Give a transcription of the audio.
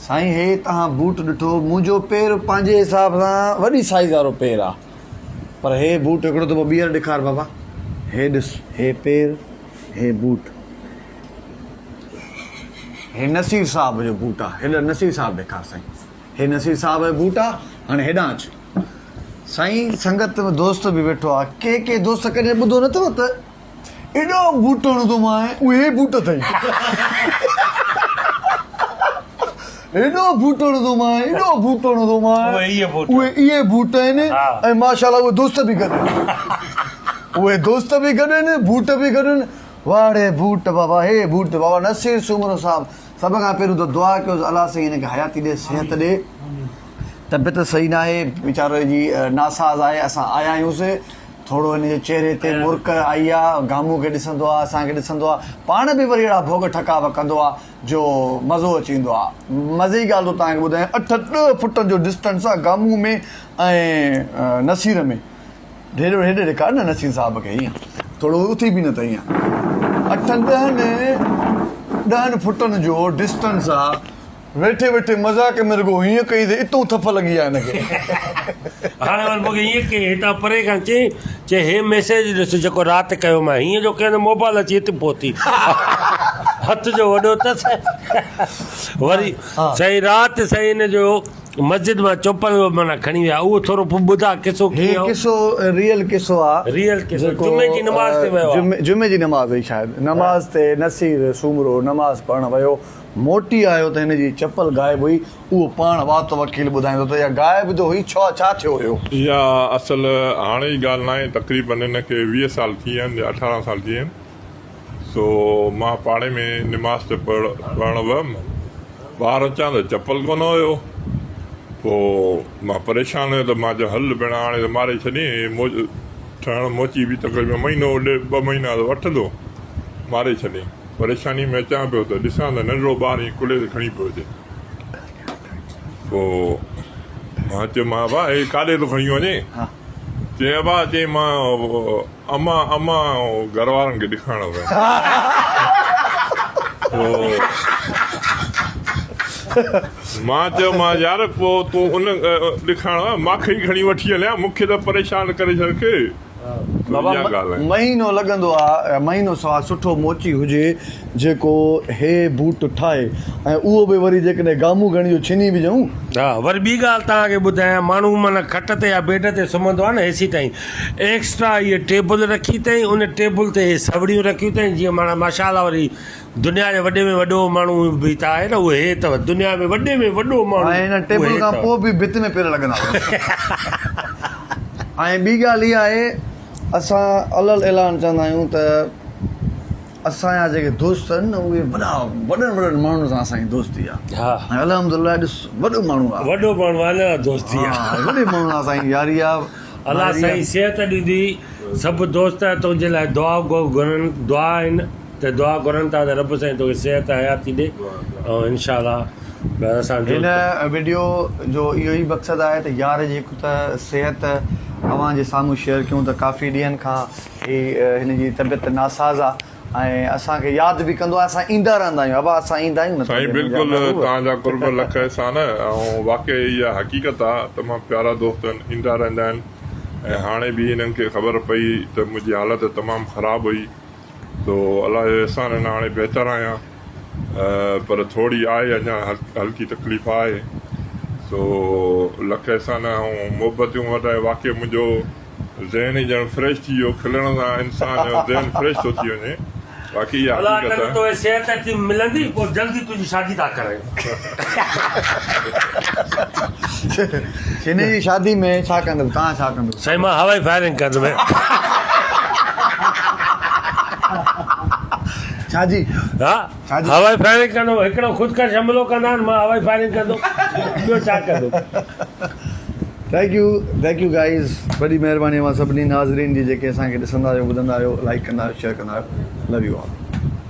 साईं हे तव्हां बूट ॾिठो मुंहिंजो पेर पंहिंजे हिसाब सां वॾी साइज़ वारो पेर आहे पर हे बूट हिकिड़ो दफ़ो ॿीहर ॾेखार बाबा हे ॾिस हे पेर हे बूट हे नसीर साहब जो बूट आहे हेॾा नसीर साहब ॾेखार साईं हे नसीर साहब जो बूट आहे हाणे हेॾां अच साईं संगत में दोस्त बि वेठो आहे के दोस्त कॾहिं ॿुधो न अथव त एॾो बूट हणंदो मां उहे बूट अथई एॾो बूट हणंदो मां एॾो बूट हणंदो मां उहे इहे बूट आहिनि ऐं माशाल्लाह उहे दोस्त बि गॾु उहे दोस्त बि गॾु आहिनि बूट बि गॾु आहिनि वाड़े बूट बाबा हे बूट बाबा नसीर सूमरो साहब सभ खां पहिरियों त दुआ कयोसि अलाह साईं हिनखे हयाती ॾे सिहत ॾे तबियत सही न आहे वीचारो जी नासाज़ आहे असां आया आहियूंसीं थोरो हिन जे चहिरे ते मुर्क आई आहे गामू खे ॾिसंदो आहे असांखे ॾिसंदो आहे पाण बि वरी अहिड़ा भोग ठकाव कंदो आहे जो मज़ो अची वेंदो आहे मज़े जी ॻाल्हि थो तव्हांखे ॿुधायां 8-10 फुटनि जो डिस्टेंस आहे गामू में ऐं नसीर में हेॾे ॾेखार न नसीर साहब खे हीअं थोरो उथी बि न त हीअं 8-10 फुटनि जो डिस्टेंस आहे वेठे वेठे मज़ाक में रुगो हीअं कई त इतो थप लॻी आहे हिनखे हाणे वरी मूंखे ईअं कई हितां परे खां चई हे मैसेज ॾिस जेको राति कयो मां हीअं जो कंहिं मोबाइल अची हिते पहुती हथ जो वॾो अथसि वरी सही राति सही हिन जो मस्जिद मां चोपल माना खणी विया उहो थोरो पोइ ॿुधा किसो किसो रियल किसो आहे रियल किसो जुमे जी नमाज़ ते वियो जुमे जी नमाज़ हुई शायदि नमाज़ ते नसीर सूमरो नमाज़ पढ़णु वियो मोटी आयो त हिन जी चपल गायब हुई उहो पाण वात वकील ॿुधाईंदो त इहा गायब जो हुई छा थियो हुयो इहा असल हाणे जी ॻाल्हि न आहे तक़रीबन हिनखे 20 साल थी विया आहिनि या 18 साल थी विया आहिनि सो मां पाड़े में निमाज़ ते पढ़णु वियुमि ॿार अचां त चपल कोन हुयो पोइ मां परेशान हुयो त मां चयो हल भेण हाणे त मारे छॾी ठहणु मोची बि तक़रीबन महीनो 2 महीना त वठंदो मारे छॾी परेशानी में अचां पियो त ॾिसां त नंढिड़ो ॿारु ईअं कुल्हे ते खणी पियो अचे पोइ मां चयो मां भाउ हे काॾे थो खणी वञे चई भाउ चई मां अमा घर वारनि खे ॾेखारणो पियो मां चयो मां यार पोइ तूं उन ॾेखारण मूंखे ई खणी वठी हलिया मूंखे त परेशान करे छॾ महीनो लॻंदो आहे महीनो सवा सुठो मोची हुजे जेको हे बूट ठाहे ऐं उहो बि वरी जेकॾहिं गामू घणी जो छिनी विझूं हा वरी ॿी ॻाल्हि तव्हांखे ॿुधायां माण्हू माना खट ते या बेड ते सुम्हंदो आहे न एसी ताईं एक्स्ट्रा इहे टेबल रखी अथई उन टेबल ते सवड़ियूं रखियूं अथई जीअं माना माशाला वरी दुनिया जे वॾे में वॾो माण्हू बि त आहे न उहे हे अथव दुनिया में वॾे में वॾो माण्हू ऐं हिन टेबल खां पोइ बि भित में पेर लॻंदा ऐं ॿी ॻाल्हि इहा आहे असां अलॻि ऐलान चवंदा आहियूं त असांजा जेके दोस्त आहिनि न उहे वॾनि माण्हुनि सां असांजी दोस्ती आहे ऐं अल्हम्दुलिल्लाह ॾिस वॾो माण्हू आहे दोस्ती आहे वॾे माण्हू आहे असांजी यारी आहे अलाह साईं सिहत ॾींदी सभु दोस्त तुंहिंजे लाइ दुआ घुरनि दुआ आहिनि त दुआ घुरनि था त रब साईं तोखे सिहत हयाती ॾे ऐं इनशाह असां हिन वीडियो जो इहो ई मक़सदु आहे त यार जी हिकु त सिहत अव्हां जे साम्हूं शेयर कयूं त काफ़ी ॾींहंनि खां हिन जी तबियत नासाज़ आहे ऐं असांखे यादि बि कंदो आहे असां ईंदा रहंदा आहियूं अबा असां ईंदा आहियूं न साईं बिल्कुलु तव्हांजा कुर्ब लख अहसान ऐं वाक़ई इहा हक़ीक़त आहे तमामु प्यारा दोस्त आहिनि ईंदा रहंदा आहिनि ऐं हाणे बि हिननि खे ख़बर पई त मुंहिंजी हालत तमामु ख़राबु हुई तो अलाह जे अहसान आहिनि हाणे बहितर आहियां पर थोरी आहे अञा हल्की तकलीफ़ आहे सो लख अहसान ऐं मोहबतियूं वधाए वाक़ई मुंहिंजो ज़हन ई ॼण फ्रेश थी वियो खिलण सां इंसान जो ज़हन फ्रेश थो थी वञे बाक़ी इहा हक़ीक़त आहे सिहत मिलंदी पोइ जल्दी तुंहिंजी शादी था करायूं हिन जी शादी में छा कंदव तव्हां छा कंदव साईं मां हवाई फायरिंग कंदुमि छाजी हा हवाई फायरिंग कंदो हिकिड़ो ख़ुदि हमलो कंदा आहिनि मां हवाई फायरिंग कंदो ॿियो छा कंदो थैंक यू गाइज़ वॾी महिरबानी मां सभिनी नाज़रीन जी जेके असांखे ॾिसंदा आहियो ॿुधंदा आहियो लाइक कंदा आहियो शेयर कंदा आहियो लव यू ऑल